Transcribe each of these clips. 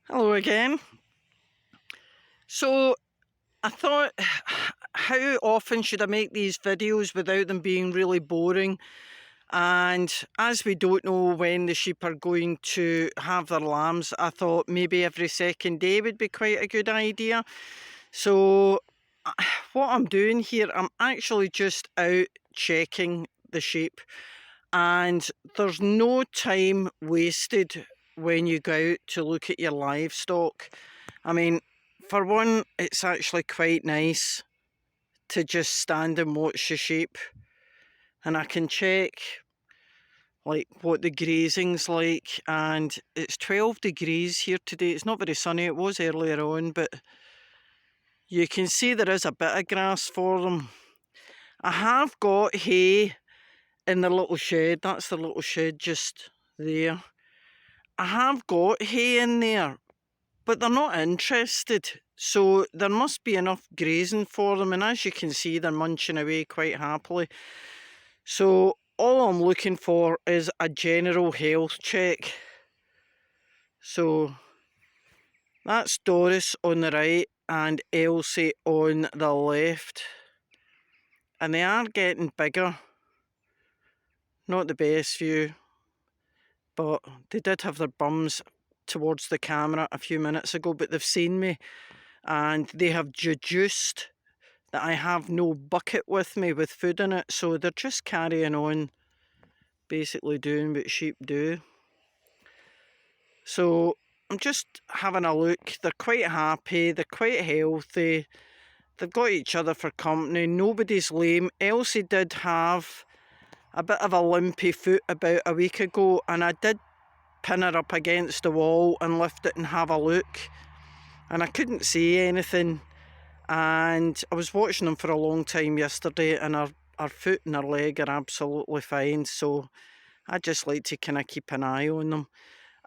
Hello again. So I thought, how often should I make these videos without them being really boring? And as we don't know when the sheep are going to have their lambs, I thought maybe every second day would be quite a good idea. So what I'm doing here, I'm actually just out checking the sheep, and there's no time wasted when you go out to look at your livestock. I mean, for one, it's actually quite nice to just stand and watch the sheep, and I can check like what the grazing's like, and it's 12 degrees here today. It's not very sunny, it was earlier on, but you can see there is a bit of grass for them. I have got hay in the little shed. That's the little shed just there. I have got hay in there, but they're not interested, so there must be enough grazing for them, and as you can see, they're munching away quite happily. So all I'm looking for is a general health check. So that's Doris on the right and Elsie on the left, and they are getting bigger. Not the best view, but they did have their bums towards the camera a few minutes ago, but they've seen me and they have deduced that I have no bucket with me with food in it, so they're just carrying on, basically doing what sheep do. So I'm just having a look. They're quite happy, they're quite healthy, they've got each other for company, nobody's lame. Elsie did have a bit of a limpy foot about a week ago, and I did pin her up against the wall and lift it and have a look, and I couldn't see anything. And I was watching them for a long time yesterday, and her foot and her leg are absolutely fine, so I just like to kind of keep an eye on them.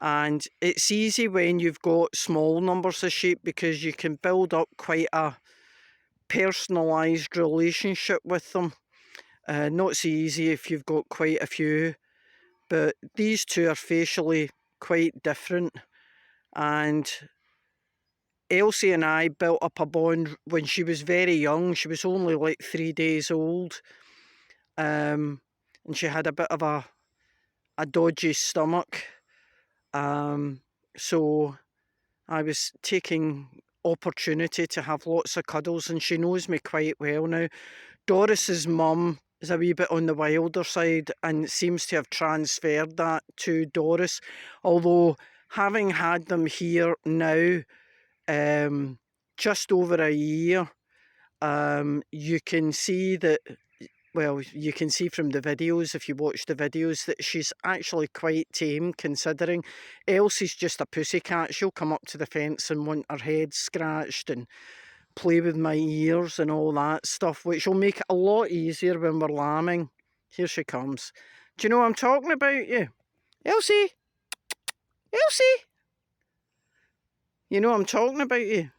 And it's easy when you've got small numbers of sheep, because you can build up quite a personalised relationship with them. Not so easy if you've got quite a few, but these two are facially quite different. And Elsie and I built up a bond when she was very young. She was only like 3 days old, and she had a bit of a dodgy stomach. So I was taking opportunity to have lots of cuddles, and she knows me quite well now. Doris's mum is a wee bit on the wilder side and seems to have transferred that to Doris, although having had them here now just over a year, you can see that, well, you can see from the videos, if you watch the videos, that she's actually quite tame, considering. Elsie's just a pussycat. She'll come up to the fence and want her head scratched and play with my ears and all that stuff, which will make it a lot easier when we're lambing. Here she comes. Do you know what I'm talking about, you? Elsie! Elsie! You know what I'm talking about, you?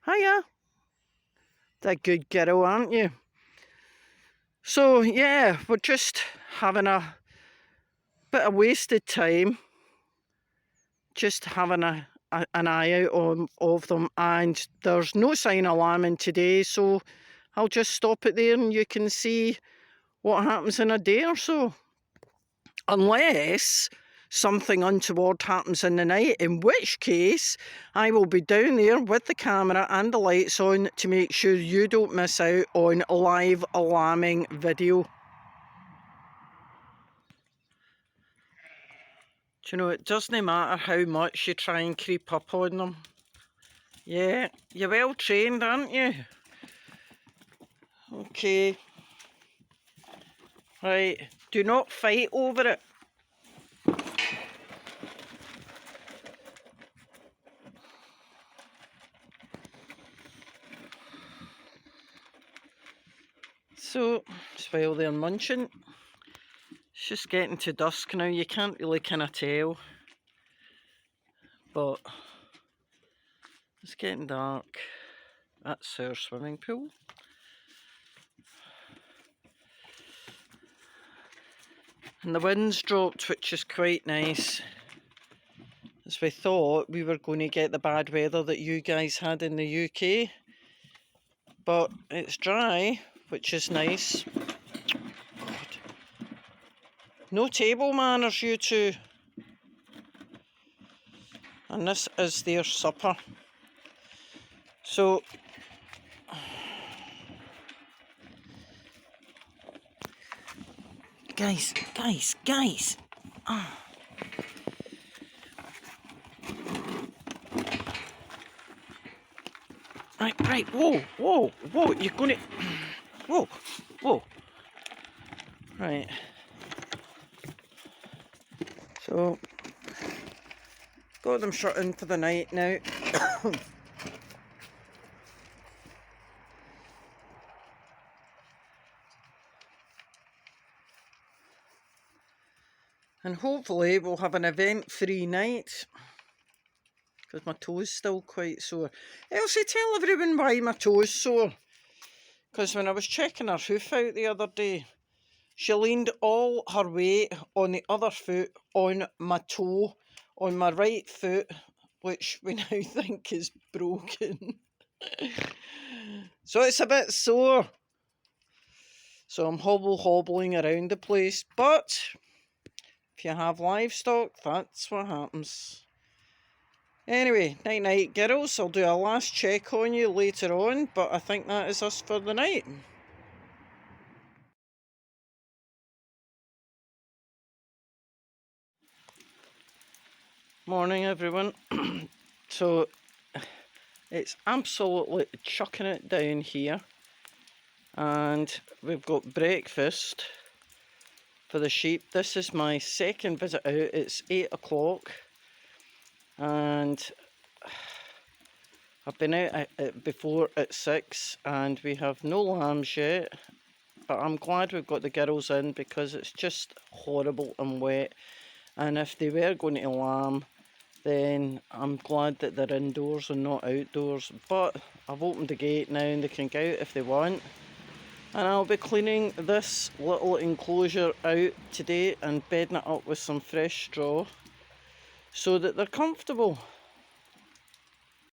Hiya! That good girl, aren't you? So yeah, we're just having a bit of wasted time, just having an eye out of them, and there's no sign of lambing today, so I'll just stop it there and you can see what happens in a day or so. Unless something untoward happens in the night, in which case I will be down there with the camera and the lights on to make sure you don't miss out on live lambing video. Do you know, it doesn't matter how much you try and creep up on them. Yeah, you're well trained, aren't you? Okay. Right, do not fight over it. So, while they're munching, it's just getting to dusk now. You can't really kind of tell, but it's getting dark. That's our swimming pool. And the wind's dropped, which is quite nice. as we thought we were going to get the bad weather that you guys had in the UK. But it's dry, which is nice. God. No table manners, you two. And this is their supper. So, guys. Right, whoa, you're gonna, whoa. Right. So, got them shut in for the night now. And hopefully we'll have an event-free night. Because my toe's still quite sore. Elsie, tell everyone why my toe's sore. Because when I was checking her hoof out the other day, she leaned all her weight on the other foot on my toe, on my right foot, which we now think is broken. So it's a bit sore. So I'm hobbling around the place. But if you have livestock, that's what happens. Anyway, night girls. I'll do a last check on you later on, but I think that is us for the night. Morning everyone. So it's absolutely chucking it down here, and we've got breakfast for the sheep. This is my second visit out. It's 8 o'clock and I've been out before at 6 and we have no lambs yet, but I'm glad we've got the girls in because it's just horrible and wet, and if they were going to lamb then I'm glad that they're indoors and not outdoors. But I've opened the gate now and they can go out if they want, and I'll be cleaning this little enclosure out today and bedding it up with some fresh straw so that they're comfortable.